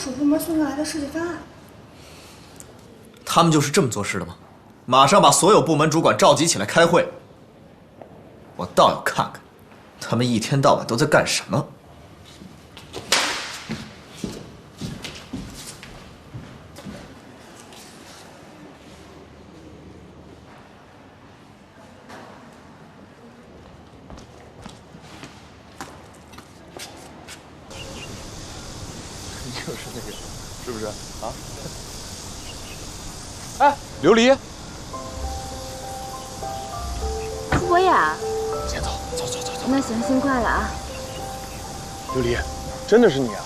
属部门送过来的设计方案。他们就是这么做事的吗？马上把所有部门主管召集起来开会。我倒要看看，他们一天到晚都在干什么。就是那个，是不是啊？哎，琉璃，我呀。先走，走。那行，辛苦了啊。琉璃，真的是你啊？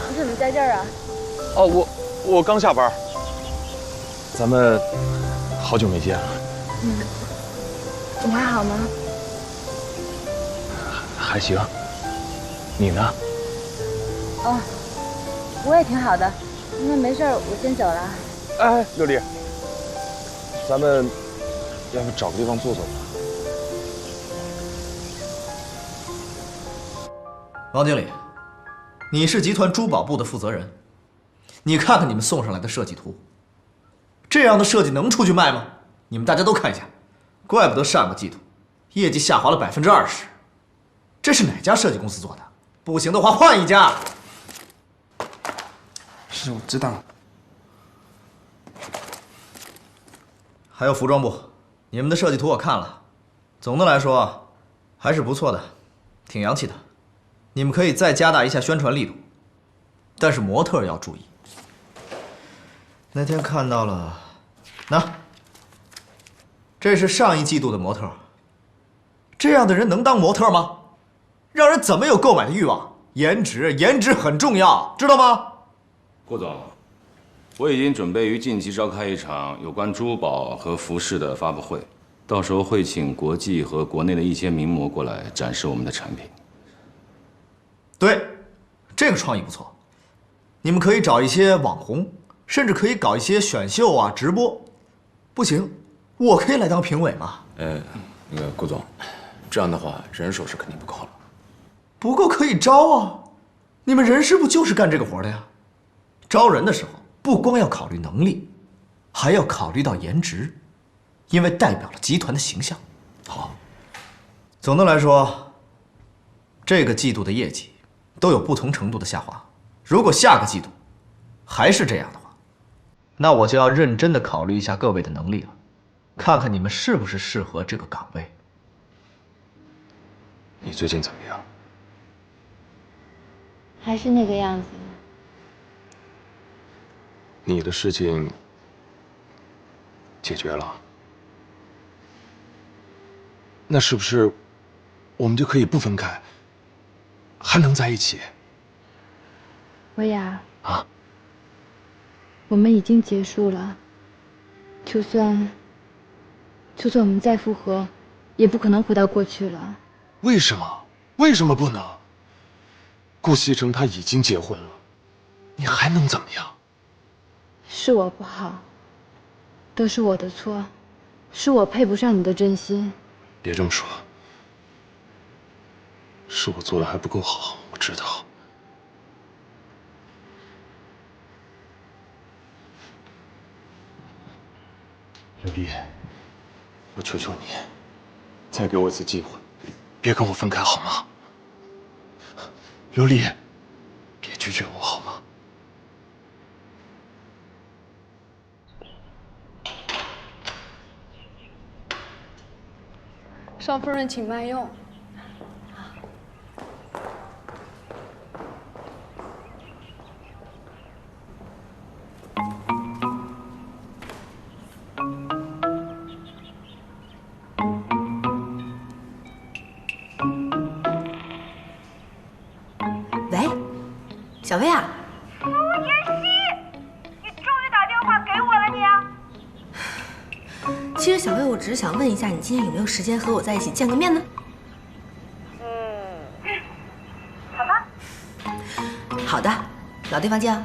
你怎么在这儿啊？哦，我刚下班。咱们好久没见了。你还好吗？还行。你呢？哦，我也挺好的。那没事儿，我先走了。哎，琉璃，咱们要不找个地方坐坐吧？王经理，你是集团珠宝部的负责人，你看看你们送上来的设计图，这样的设计能出去卖吗？你们大家都看一下，怪不得上个季度业绩下滑了20%，这是哪家设计公司做的？不行的话换一家。是，我知道了。还有服装部，你们的设计图我看了，总的来说还是不错的，挺洋气的。你们可以再加大一下宣传力度，但是模特要注意。那天看到了，这是上一季度的模特。这样的人能当模特吗？让人怎么有购买的欲望？颜值很重要，知道吗？郭总，我已经准备于近期召开一场有关珠宝和服饰的发布会，到时候会请国际和国内的一些名模过来展示我们的产品。对，这个创意不错。你们可以找一些网红，甚至可以搞一些选秀啊、直播。不行，我可以来当评委嘛。那个郭总，这样的话人手是肯定不够了。不够可以招啊，你们人事部就是干这个活的呀。招人的时候不光要考虑能力，还要考虑到颜值，因为代表了集团的形象。好，总的来说，这个季度的业绩都有不同程度的下滑。如果下个季度还是这样的话，那我就要认真的考虑一下各位的能力了，看看你们是不是适合这个岗位。你最近怎么样？还是那个样子。你的事情解决了，那是不是我们就可以不分开，还能在一起？薇娅啊，我们已经结束了，就算我们再复合，也不可能回到过去了。为什么？为什么不能？顾西城他已经结婚了，你还能怎么样？是我不好，都是我的错，是我配不上你的真心。别这么说，是我做的还不够好，我知道。刘丽，我求求你，再给我一次机会，别跟我分开好吗？刘丽，别拒绝我好吗？邵夫人，请慢用。喂，小薇啊。苏妍希，你终于打电话给我了你啊！其实小薇，我只是想问一下，你今天有没有时间和我在一起见个面呢？好吧。好的，老地方见啊。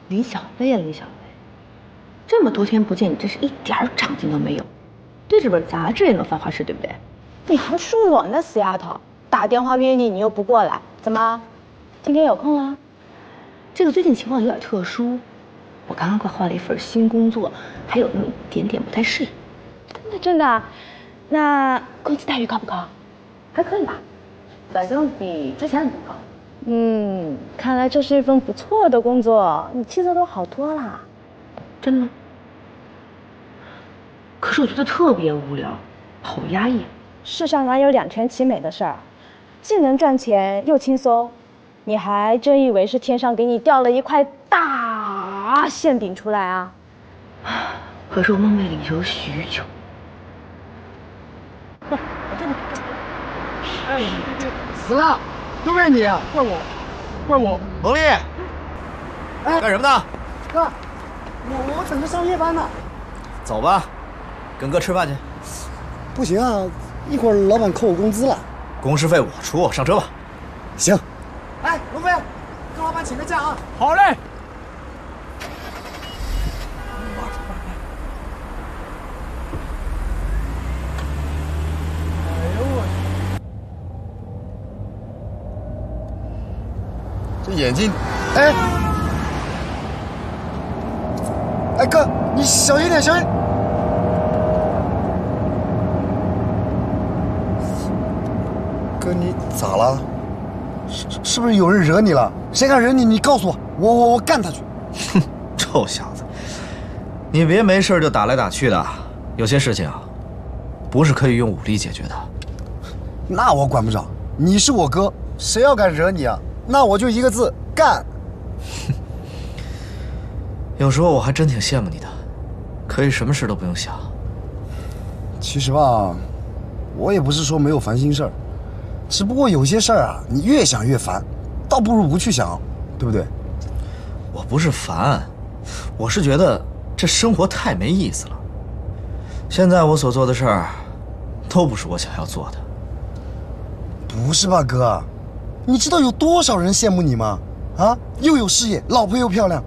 林小飞啊，林小飞，这么多天不见，你真是一点儿长进都没有。对这本杂志也能犯花痴，对不对？你还说我呢，死丫头！打电话约你，你又不过来，怎么？今天有空了？这个最近情况有点特殊，我刚刚快换了一份新工作，还有那么一点点不太适应。真的啊？那工资待遇高不高？还可以吧，反正比之前很高。看来这是一份不错的工作，你气色都好多啦。真的吗？可是我觉得特别无聊，好压抑。世上哪有两全其美的事儿？既能赚钱又轻松，你还真以为是天上给你掉了一块大馅饼出来啊？可是我梦寐以求许久。哎，死了，都怪你，怪我，怪我。蒙丽，哎，干什么呢？哥，我等着上夜班呢。走吧，跟哥吃饭去。不行啊，一会儿老板扣我工资了。工时费我出，上车吧。行。哎，龙飞，跟老板请个假啊。好嘞。这眼睛，哎，哎哥，你小心点，小心！哥，你咋了？是不是有人惹你了？谁敢惹你？你告诉我，我干他去！哼，臭小子，你别没事就打来打去的，有些事情啊，不是可以用武力解决的。那我管不着，你是我哥，谁要敢惹你啊？那我就一个字，干！有时候我还真挺羡慕你的，可以什么事都不用想。其实吧，我也不是说没有烦心事儿，只不过有些事儿啊，你越想越烦，倒不如不去想，对不对？我不是烦，我是觉得这生活太没意思了。现在我所做的事儿，都不是我想要做的。不是吧，哥？你知道有多少人羡慕你吗？啊，又有事业，老婆又漂亮，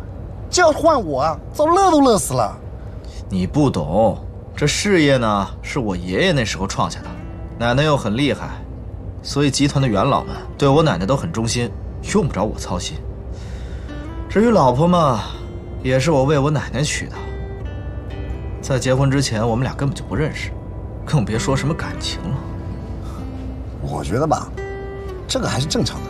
这要换我啊，早乐都乐死了。你不懂，这事业呢，是我爷爷那时候创下的，奶奶又很厉害，所以集团的元老们对我奶奶都很忠心，用不着我操心。至于老婆嘛，也是我为我奶奶娶的。在结婚之前，我们俩根本就不认识，更别说什么感情了。我觉得吧，这个还是正常的。